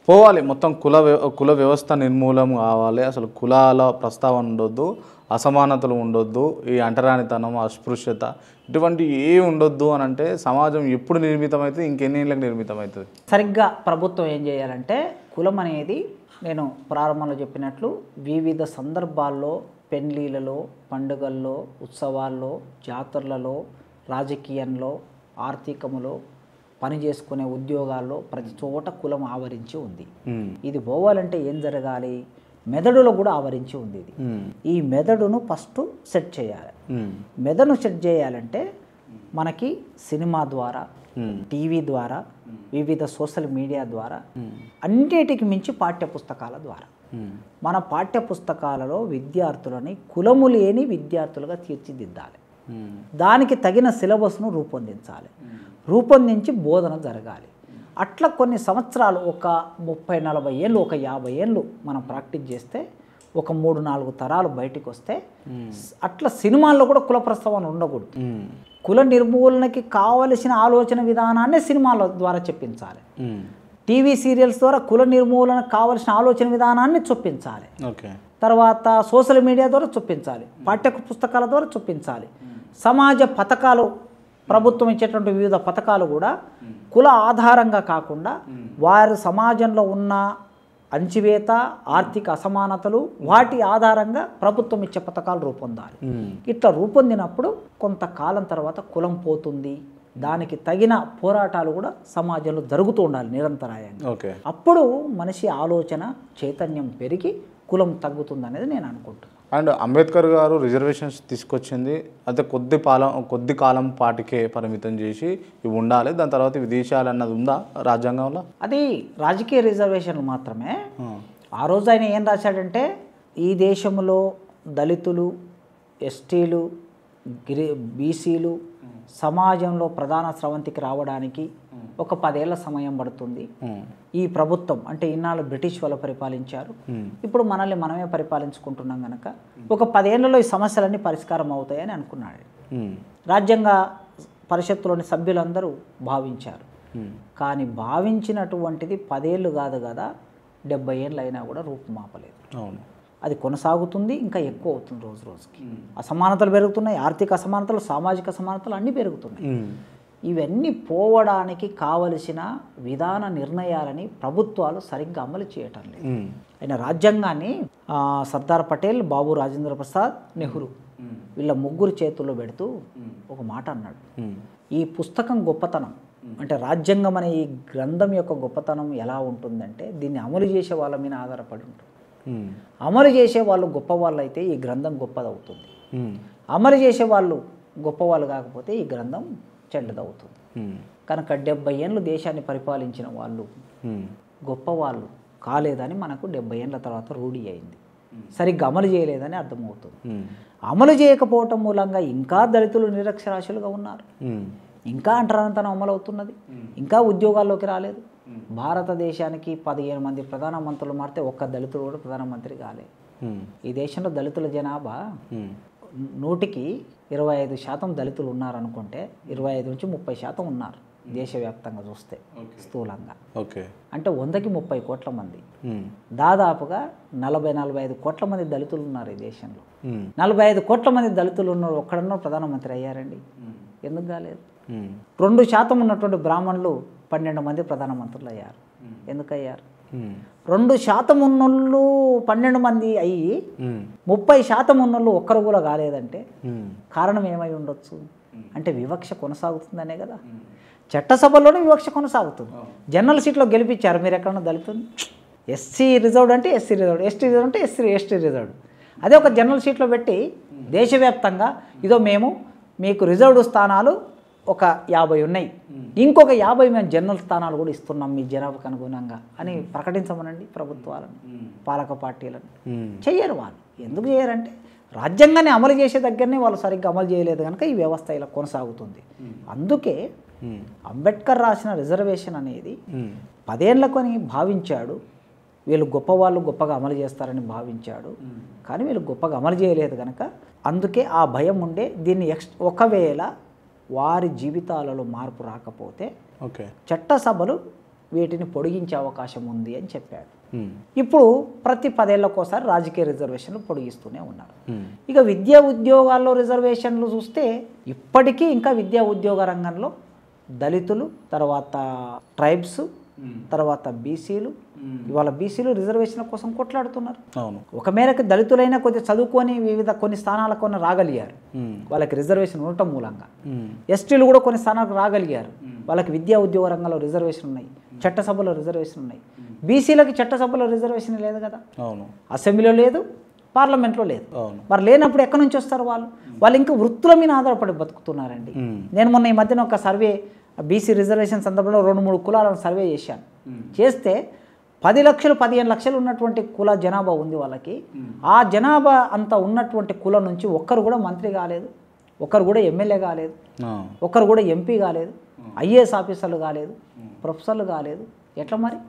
పోవాలి మొత్తం కుల వ్యవస్థ నిర్మూలం కావాలి. అసలు కులాల ప్రస్తావన ఉండొద్దు, అసమానతలు ఉండొద్దు, ఈ అంటరానితనం, అస్పృశ్యత ఇటువంటి ఏ ఉండొద్దు అని అంటే సమాజం ఎప్పుడు నిర్మితమవుతుంది, ఇంకెన్ని ఏళ్ళకి నిర్మితమవుతుంది? సరిగ్గా ప్రభుత్వం ఏం చేయాలంటే కులం అనేది నేను ప్రారంభంలో చెప్పినట్లు వివిధ సందర్భాల్లో పెళ్లిలలో, పండుగల్లో, ఉత్సవాల్లో, జాతరలలో, రాజకీయంలో, ఆర్థికంలో, పని చేసుకునే ఉద్యోగాల్లో ప్రతి చోట కులం ఆవరించి ఉంది. ఇది పోవాలంటే ఏం జరగాలి? మెదడులో కూడా ఆవరించి ఉంది ఇది. ఈ మెదడును ఫస్ట్ సెట్ చేయాలి. మెదడును సెట్ చేయాలంటే మనకి సినిమా ద్వారా, టీవీ ద్వారా, వివిధ సోషల్ మీడియా ద్వారా, అన్నిటికి మించి పాఠ్యపుస్తకాల ద్వారా మన పాఠ్యపుస్తకాలలో విద్యార్థులని కులము లేని విద్యార్థులుగా తీర్చిదిద్దాలి. దానికి తగిన సిలబస్ను రూపొందించి బోధన జరగాలి. అట్లా కొన్ని సంవత్సరాలు, ఒక 30-40 ఏళ్ళు, ఒక 50 ఏళ్ళు మనం ప్రాక్టీస్ చేస్తే ఒక 3-4 తరాలు బయటికి వస్తే అట్లా సినిమాల్లో కూడా కుల ప్రస్తావన ఉండకూడదు. కుల నిర్మూలనకి కావలసిన ఆలోచన విధానాన్ని సినిమాల ద్వారా చెప్పించాలి. టీవీ సీరియల్స్ ద్వారా కుల నిర్మూలనకు కావలసిన ఆలోచన విధానాన్ని చొప్పించాలి. తర్వాత సోషల్ మీడియా ద్వారా చొప్పించాలి, పాఠ్య పుస్తకాల ద్వారా చొప్పించాలి. సమాజ పథకాలు, ప్రభుత్వం ఇచ్చేటువంటి వివిధ పథకాలు కూడా కుల ఆధారంగా కాకుండా వారి సమాజంలో ఉన్న అంచివేత, ఆర్థిక అసమానతలు, వాటి ఆధారంగా ప్రభుత్వం ఇచ్చే పథకాలు రూపొందాలి. ఇట్లా రూపొందినప్పుడు కొంతకాలం తర్వాత కులం పోతుంది. దానికి తగిన పోరాటాలు కూడా సమాజంలో జరుగుతూ ఉండాలి నిరంతరాయంగా. అప్పుడు మనిషి ఆలోచన చైతన్యం పెరిగి కులం తగ్గుతుంది అనేది నేను అనుకుంటున్నాను. అండ్ అంబేద్కర్ గారు రిజర్వేషన్స్ తీసుకొచ్చింది అయితే కొద్ది కాలం పాటికే పరిమితం చేసి ఇవి ఉండాలి, దాని తర్వాత ఇవి తీసేయాలి అన్నది ఉందా రాజ్యాంగంలో? అది రాజకీయ రిజర్వేషన్లు మాత్రమే. ఆ రోజు ఆయన ఏం రాశాడంటే, ఈ దేశంలో దళితులు, ఎస్టీలు, బీసీలు సమాజంలో ప్రధాన స్రవంతికి రావడానికి ఒక 10 ఏళ్ల సమయం పడుతుంది. ఈ ప్రభుత్వం అంటే ఇన్నాళ్ళు బ్రిటిష్ వాళ్ళు పరిపాలించారు, ఇప్పుడు మనల్ని మనమే పరిపాలించుకుంటున్నాం కనుక ఒక 10 ఏళ్లలో ఈ సమస్యలన్నీ పరిష్కారం అవుతాయని అనుకున్నాడు. రాజ్యాంగ పరిషత్తులోని సభ్యులందరూ భావించారు. కానీ భావించినటువంటిది 10 ఏళ్ళు కాదు కదా, 70 ఏళ్ళు అయినా కూడా రూపుమాపలేదు. అది కొనసాగుతుంది, ఇంకా ఎక్కువ అవుతుంది రోజు రోజుకి. అసమానతలు పెరుగుతున్నాయి, ఆర్థిక అసమానతలు, సామాజిక అసమానతలు అన్నీ పెరుగుతున్నాయి. ఇవన్నీ పోవడానికి కావలసిన విధాన నిర్ణయాలని ప్రభుత్వాలు సరిగ్గా అమలు చేయటం లేదు. ఆయన రాజ్యాంగాన్ని సర్దార్ పటేల్, బాబు రాజేంద్ర ప్రసాద్, నెహ్రూ వీళ్ళ ముగ్గురు చేతుల్లో పెడుతూ ఒక మాట అన్నాడు. ఈ పుస్తకం గొప్పతనం అంటే రాజ్యాంగం అనే ఈ గ్రంథం యొక్క గొప్పతనం ఎలా ఉంటుందంటే దీన్ని అమలు చేసే వాళ్ళ మీద ఆధారపడి ఉంటుంది. అమలు చేసే వాళ్ళు గొప్పవాళ్ళు అయితే ఈ గ్రంథం గొప్పదవుతుంది, అమలు చేసే వాళ్ళు గొప్పవాళ్ళు కాకపోతే ఈ గ్రంథం చెడ్డదవుతుంది. కనుక 70 ఏళ్ళు దేశాన్ని పరిపాలించిన వాళ్ళు గొప్పవాళ్ళు కాలేదని మనకు 70 ఏళ్ళ తర్వాత రూఢి అయింది. సరిగ్గా అమలు చేయలేదని అర్థమవుతుంది. అమలు చేయకపోవటం మూలంగా ఇంకా దళితులు నిరక్షరాస్యులుగా ఉన్నారు, ఇంకా అంటరానితనం అమలవుతున్నది, ఇంకా ఉద్యోగాల్లోకి రాలేదు. భారతదేశానికి 15 మంది ప్రధానమంత్రులు మారితే ఒక్క దళితుడు కూడా ప్రధానమంత్రి కాలేదు. ఈ దేశంలో దళితుల జనాభా 100కి 25% దళితులు ఉన్నారనుకుంటే 25-30% ఉన్నారు దేశవ్యాప్తంగా చూస్తే స్థూలంగా. అంటే 100కి 30 కోట్ల మంది, దాదాపుగా 40-45 కోట్ల మంది దళితులు ఉన్నారు ఈ దేశంలో. 45 కోట్ల మంది దళితులు ఉన్నారు, ఒక్కడన్నా ప్రధానమంత్రి అయ్యారండి? ఎందుకు కాలేదు? 2% ఉన్నటువంటి బ్రాహ్మణులు 12 మంది ప్రధానమంత్రులు అయ్యారు. ఎందుకు అయ్యారు? 2% ఉన్నోళ్ళు 12 మంది అయ్యి 30% ఉన్నోళ్ళు ఒక్కరు కూడా కాలేదంటే కారణం ఏమై ఉండొచ్చు? అంటే వివక్ష కొనసాగుతుందనే కదా. చట్టసభలోనే వివక్ష కొనసాగుతుంది. జనరల్ సీట్లో గెలిపించారు, మీరు ఎక్కడన్నా దళితులు. ఎస్సీ రిజర్వ్డ్ అంటే ఎస్సీ రిజర్వ్డ్, ఎస్టీ రిజర్వ్డ్ అంటే ఎస్టీ రిజర్వ్డ్. అదే ఒక జనరల్ సీట్లో పెట్టి దేశవ్యాప్తంగా ఇదో మేము మీకు రిజర్వ్డ్ స్థానాలు ఒక 50 ఉన్నాయి, ఇంకొక 50 మేము జనరల్ స్థానాలు కూడా ఇస్తున్నాం మీ జనాభాకు అనుగుణంగా అని ప్రకటించమనండి ప్రభుత్వాలను, పాలక పార్టీలను. చెయ్యరు వాళ్ళు. ఎందుకు చేయరంటే రాజ్యాంగాన్ని అమలు చేసే దగ్గరనే వాళ్ళు సరిగ్గా అమలు చేయలేదు కనుక ఈ వ్యవస్థ ఇలా కొనసాగుతుంది. అందుకే అంబేద్కర్ రాసిన రిజర్వేషన్ అనేది 10 ఏళ్లకొని భావించాడు. వీళ్ళు గొప్పవాళ్ళు గొప్పగా అమలు చేస్తారని భావించాడు, కానీ వీళ్ళు గొప్పగా అమలు చేయలేదు కనుక అందుకే ఆ భయం ఉండే దీన్ని ఒకవేళ వారి జీవితాలలో మార్పు రాకపోతే చట్టసభలు వీటిని పొడిగించే అవకాశం ఉంది అని చెప్పాడు. ఇప్పుడు ప్రతి 10 ఏళ్లకోసారి రాజకీయ రిజర్వేషన్లు పొడిగిస్తూనే ఉన్నారు. ఇక విద్యా ఉద్యోగాల్లో రిజర్వేషన్లు చూస్తే ఇప్పటికీ ఇంకా విద్యా ఉద్యోగ రంగంలో దళితులు, తర్వాత ట్రైబ్స్, తర్వాత బీసీలు, ఇవాళ బీసీలు రిజర్వేషన్ల కోసం కొట్లాడుతున్నారు. అవును, ఒక మేరకు దళితులైనా కొద్దిగా చదువుకొని వివిధ కొన్ని స్థానాలకు రాగలిగారు, వాళ్ళకి రిజర్వేషన్ ఉండటం మూలంగా. ఎస్టీలు కూడా కొన్ని స్థానాలకు రాగలిగారు, వాళ్ళకి విద్యా ఉద్యోగ రంగంలో రిజర్వేషన్ ఉన్నాయి, చట్టసభలో రిజర్వేషన్ ఉన్నాయి. బీసీలకి చట్టసభలో రిజర్వేషన్ లేదు కదా, అవును, అసెంబ్లీలో లేదు, పార్లమెంట్లో లేదు. అవును. మరి లేనప్పుడు ఎక్కడి నుంచి వస్తారు వాళ్ళు? వాళ్ళు ఇంకా వృత్తుల మీద ఆధారపడి బతుకుతున్నారండి. నేను మొన్న ఈ మధ్యన ఒక సర్వే బీసీ రిజర్వేషన్ సందర్భంలో 2-3 కులాలను సర్వే చేశాను. చేస్తే 10 లక్షలు 15 లక్షలు ఉన్నటువంటి కుల జనాభా ఉంది వాళ్ళకి. ఆ జనాభా అంత ఉన్నటువంటి కులం నుంచి ఒక్కరు కూడా మంత్రి కాలేదు, ఒక్కరు కూడా ఎమ్మెల్యే కాలేదు, ఒక్కరు కూడా ఎంపీ కాలేదు, ఐఏఎస్ ఆఫీసర్లు కాలేదు, ప్రొఫెసర్లు కాలేదు. ఎట్లా మరి?